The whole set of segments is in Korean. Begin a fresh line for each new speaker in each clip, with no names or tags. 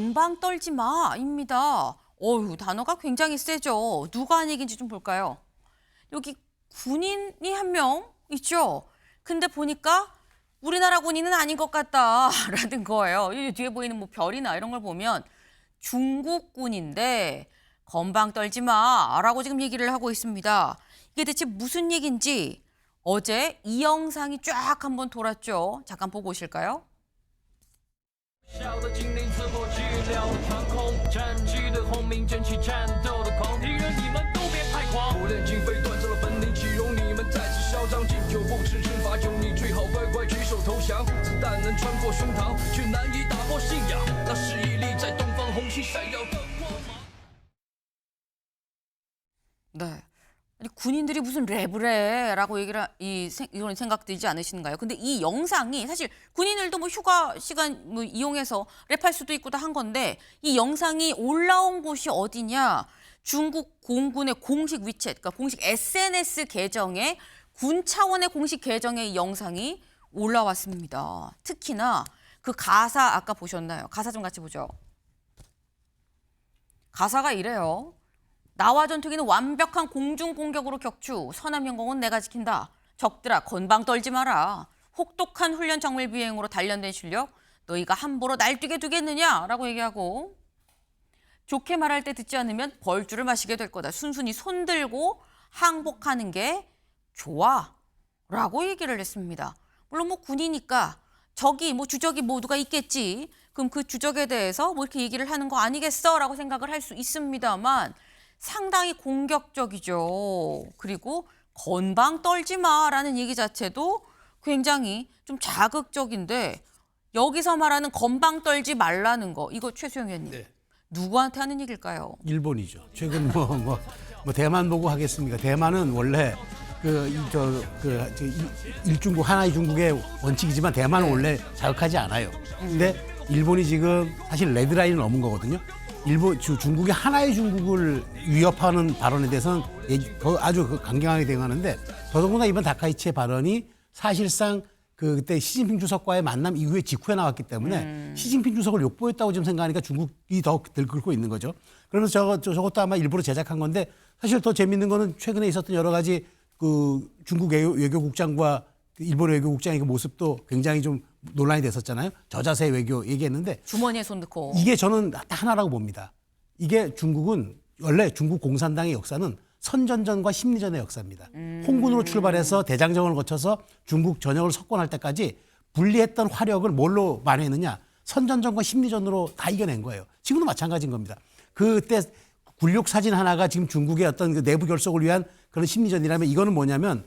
건방 떨지 마입니다. 어휴, 단어가 굉장히 세죠. 누가 한 얘기인지 좀 볼까요? 여기 군인이 한 명 있죠. 근데 보니까 우리나라 군인은 아닌 것 같다라는 거예요. 이 뒤에 보이는 뭐 별이나 이런 걸 보면 중국 군인데 건방 떨지 마라고 지금 얘기를 하고 있습니다. 이게 대체 무슨 얘기인지 어제 이 영상이 쫙 한번 돌았죠. 잠깐 보고 오실까요?
笑的精灵自我治疗的穿空战机的轰鸣卷起战斗的狂敌人你们都别太狂苦练经费锻造了本领岂容你们再次嚣张敬酒不吃惩罚就你最好乖乖举手投降子弹能穿过胸膛却难以打破信仰那是一粒在东方红星闪耀的光芒
네. 아니, 군인들이 무슨 랩을 해라고 얘기를 이런 생각 들지 않으시는가요? 근데 이 영상이 사실 군인들도 뭐 휴가 시간 뭐 이용해서 랩할 수도 있고 다 한 건데 이 영상이 올라온 곳이 어디냐? 중국 공군의 공식 위챗, 그러니까 공식 SNS 계정에 군 차원의 공식 계정에 이 영상이 올라왔습니다. 특히나 그 가사 아까 보셨나요? 가사 좀 같이 보죠. 가사가 이래요. 나와 전투기는 완벽한 공중 공격으로 격추. 서남 영공은 내가 지킨다. 적들아 건방 떨지 마라. 혹독한 훈련 정밀 비행으로 단련된 실력. 너희가 함부로 날뛰게 두겠느냐라고 얘기하고 좋게 말할 때 듣지 않으면 벌주를 마시게 될 거다. 순순히 손들고 항복하는 게 좋아라고 얘기를 했습니다. 물론 뭐 군이니까 적이 뭐 주적이 모두가 있겠지. 그럼 그 주적에 대해서 뭐 이렇게 얘기를 하는 거 아니겠어라고 생각을 할 수 있습니다만 상당히 공격적이죠. 그리고 건방 떨지 마라는 얘기 자체도 굉장히 좀 자극적인데 여기서 말하는 건방 떨지 말라는 거 이거 최수영 의원님
네.
누구한테 하는 얘기일까요?
일본이죠. 최근 뭐 대만 보고 하겠습니까? 대만은 원래 일중국 하나의 중국의 원칙이지만 대만은 원래 자극하지 않아요. 근데 일본이 지금 사실 레드라인을 넘은 거거든요. 중국이 하나의 중국을 위협하는 발언에 대해서는 아주 강경하게 대응하는데 더더군다나 이번 다카이치의 발언이 사실상 그때 시진핑 주석과의 만남 이후에 직후에 나왔기 때문에 시진핑 주석을 욕보했다고 지금 생각하니까 중국이 더 들끓고 있는 거죠. 그러면서 저것도 아마 일부러 제작한 건데 사실 더 재밌는 거는 최근에 있었던 여러 가지 그 중국 외교국장과 일본 외교국장의 그 모습도 굉장히 좀 논란이 됐었잖아요. 저자세 외교 얘기했는데
주머니에 손 넣고
이게 저는 딱 하나라고 봅니다. 이게 중국은 원래 중국 공산당의 역사는 선전전과 심리전의 역사입니다. 홍군으로 출발해서 대장정을 거쳐서 중국 전역을 석권할 때까지 분리했던 화력을 뭘로 만회했느냐. 선전전과 심리전으로 다 이겨낸 거예요. 지금도 마찬가지인 겁니다. 그때 굴욕 사진 하나가 지금 중국의 어떤 그 내부 결속을 위한 그런 심리전이라면 이거는 뭐냐면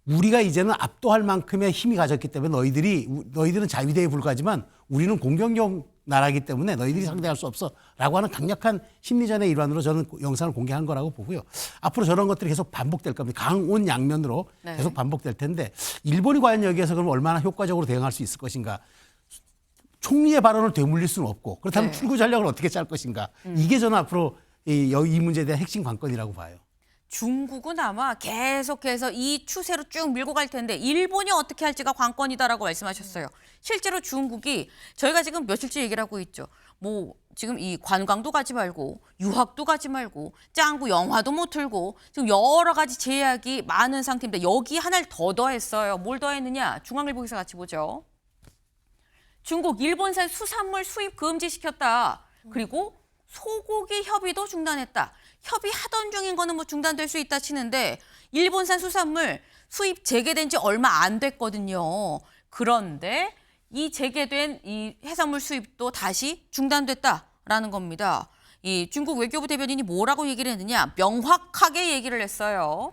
우리가 이제는 압도할 만큼의 힘이 가졌기 때문에 너희들은 자위대에 불과하지만 우리는 공격용 나라이기 때문에 너희들이 상대할 수 없어 라고 하는 강력한 심리전의 일환으로 저는 영상을 공개한 거라고 보고요. 앞으로 저런 것들이 계속 반복될 겁니다. 강온 양면으로
네.
계속 반복될 텐데 일본이 과연 여기에서 그럼 얼마나 효과적으로 대응할 수 있을 것인가. 총리의 발언을 되물릴 수는 없고 그렇다면
네.
출구 전략을 어떻게 짤 것인가. 이게 저는 앞으로 이 문제에 대한 핵심 관건이라고 봐요.
중국은 아마 계속해서 이 추세로 쭉 밀고 갈 텐데 일본이 어떻게 할지가 관건이다라고 말씀하셨어요. 실제로 중국이 저희가 지금 며칠째 얘기를 하고 있죠. 뭐 지금 이 관광도 가지 말고 유학도 가지 말고 짱구 영화도 못 틀고 지금 여러 가지 제약이 많은 상태입니다. 여기 하나를 더 더했어요. 뭘 더했느냐? 중앙일보 기사 같이 보죠. 중국 일본산 수산물 수입 금지시켰다. 그리고 소고기 협의도 중단했다. 협의하던 중인 거는 뭐 중단될 수 있다 치는데 일본산 수산물 수입 재개된 지 얼마 안 됐거든요. 그런데 이 재개된 이 해산물 수입도 다시 중단됐다라는 겁니다. 이 중국 외교부 대변인이 뭐라고 얘기를 했느냐? 명확하게 얘기를 했어요.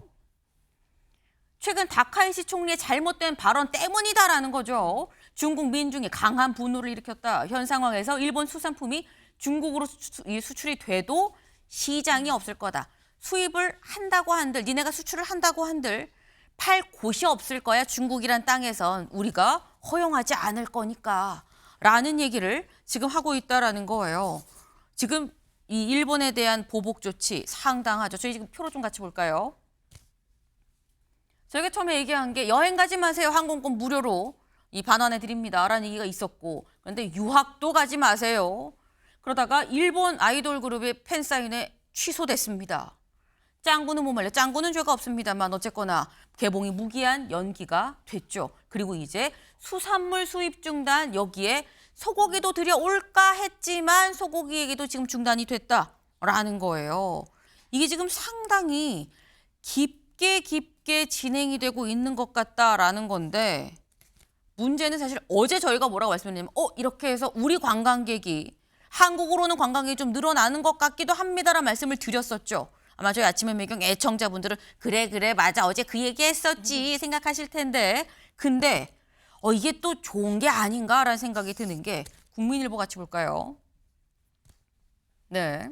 최근 다카이시 총리의 잘못된 발언 때문이다라는 거죠. 중국 민중이 강한 분노를 일으켰다. 현 상황에서 일본 수산품이 중국으로 수출이 돼도 시장이 없을 거다. 수입을 한다고 한들, 니네가 수출을 한다고 한들 팔 곳이 없을 거야. 중국이란 땅에선 우리가 허용하지 않을 거니까 라는 얘기를 지금 하고 있다라는 거예요. 지금 이 일본에 대한 보복 조치 상당하죠. 저희 지금 표로 좀 같이 볼까요? 저희가 처음에 얘기한 게 여행 가지 마세요. 항공권 무료로 이 반환해 드립니다라는 얘기가 있었고 그런데 유학도 가지 마세요. 그러다가 일본 아이돌 그룹의 팬사인회 취소됐습니다. 짱구는 못 말려. 짱구는 죄가 없습니다만 어쨌거나 개봉이 무기한 연기가 됐죠. 그리고 이제 수산물 수입 중단, 여기에 소고기도 들여올까 했지만 소고기 얘기도 지금 중단이 됐다라는 거예요. 이게 지금 상당히 깊게 진행이 되고 있는 것 같다라는 건데, 문제는 사실 어제 저희가 뭐라고 말씀드렸냐면 이렇게 해서 우리 관광객이 한국으로는 관광객이 좀 늘어나는 것 같기도 합니다라는 말씀을 드렸었죠. 아마 저희 아침의 매경 애청자분들은 그래 맞아 어제 그 얘기했었지 생각하실 텐데, 근데 이게 또 좋은 게 아닌가라는 생각이 드는 게 국민일보 같이 볼까요? 네.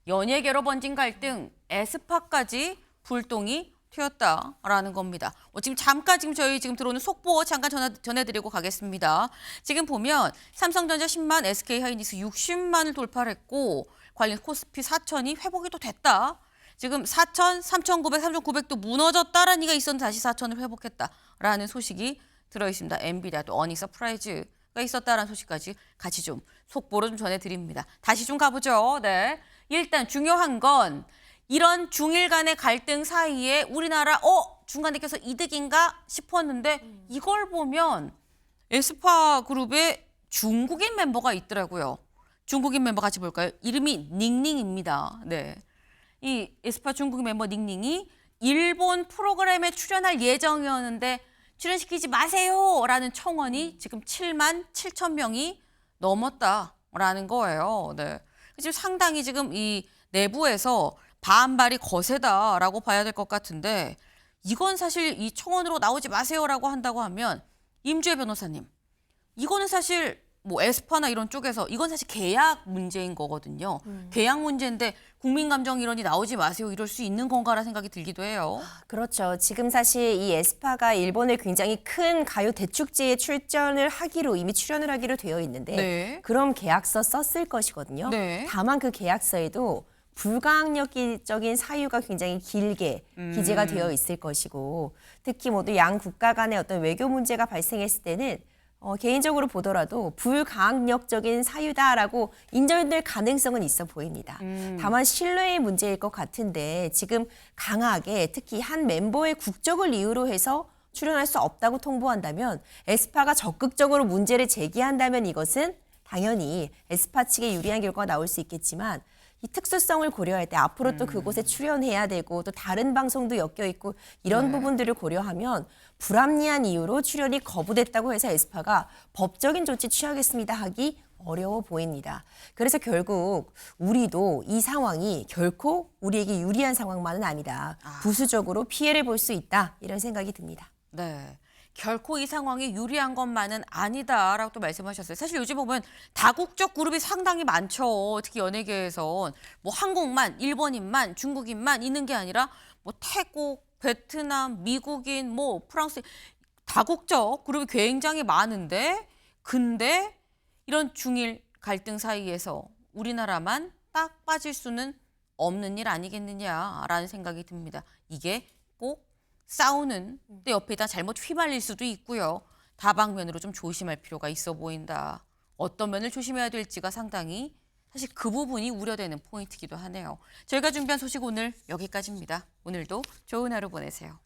연예계로 번진 갈등, 에스파까지 불똥이 튀었다라는 겁니다. 지금 잠깐 저희 들어오는 속보 잠깐 전해드리고 가겠습니다. 지금 보면 삼성전자 10만, SK하이닉스 60만을 돌파를 했고 관련 코스피 4천이 회복이 또 됐다. 지금 4천, 3,900, 3,900도 무너졌다라는 얘기가 있었는데 다시 4천을 회복했다라는 소식이 들어있습니다. 엔비디아 또 어닝 서프라이즈가 있었다라는 소식까지 같이 좀 속보로 좀 전해드립니다. 다시 좀 가보죠. 네. 일단 중요한 건 이런 중일 간의 갈등 사이에 우리나라 중간에 껴서 이득인가 싶었는데 이걸 보면 에스파 그룹에 중국인 멤버가 있더라고요. 중국인 멤버 같이 볼까요? 이름이 닝닝입니다. 네. 이 에스파 중국 멤버 닝닝이 일본 프로그램에 출연할 예정이었는데 출연시키지 마세요라는 청원이 지금 7만 7천 명이 넘었다라는 거예요. 네. 지금 상당히 지금 이 내부에서 반발이 거세다라고 봐야 될 것 같은데, 이건 사실 이 청원으로 나오지 마세요라고 한다고 하면 임주혜 변호사님, 이거는 사실 뭐 에스파나 이런 쪽에서 이건 사실 계약 문제인 거거든요. 계약 문제인데 국민 감정 일원이 나오지 마세요 이럴 수 있는 건가라는 생각이 들기도 해요.
그렇죠. 지금 사실 이 에스파가 일본의 굉장히 큰 가요 대축제에 출연을 하기로 이미 출연을 하기로 되어 있는데
네.
그럼 계약서 썼을 것이거든요.
네.
다만 그 계약서에도 불가항력적인 사유가 굉장히 길게 기재가 되어 있을 것이고, 특히 모두 양 국가 간의 어떤 외교 문제가 발생했을 때는 개인적으로 보더라도 불가항력적인 사유다라고 인정될 가능성은 있어 보입니다. 다만 신뢰의 문제일 것 같은데 지금 강하게 특히 한 멤버의 국적을 이유로 해서 출연할 수 없다고 통보한다면, 에스파가 적극적으로 문제를 제기한다면 이것은 당연히 에스파 측에 유리한 결과가 나올 수 있겠지만, 이 특수성을 고려할 때 앞으로 또 그곳에 출연해야 되고 또 다른 방송도 엮여 있고 이런 부분들을 고려하면 불합리한 이유로 출연이 거부됐다고 해서 에스파가 법적인 조치 취하겠습니다 하기 어려워 보입니다. 그래서 결국 우리도 이 상황이 결코 우리에게 유리한 상황만은 아니다. 부수적으로 피해를 볼 수 있다. 이런 생각이 듭니다.
네. 결코 이 상황이 유리한 것만은 아니다라고 또 말씀하셨어요. 사실 요즘 보면 다국적 그룹이 상당히 많죠. 특히 연예계에선 뭐 한국만, 일본인만, 중국인만 있는 게 아니라 뭐 태국, 베트남, 미국인, 뭐 프랑스 다국적 그룹이 굉장히 많은데, 근데 이런 중일 갈등 사이에서 우리나라만 딱 빠질 수는 없는 일 아니겠느냐라는 생각이 듭니다. 이게 꼭 싸우는 때 옆에다 잘못 휘말릴 수도 있고요. 다방면으로 좀 조심할 필요가 있어 보인다. 어떤 면을 조심해야 될지가 상당히 사실 그 부분이 우려되는 포인트이기도 하네요. 저희가 준비한 소식 오늘 여기까지입니다. 오늘도 좋은 하루 보내세요.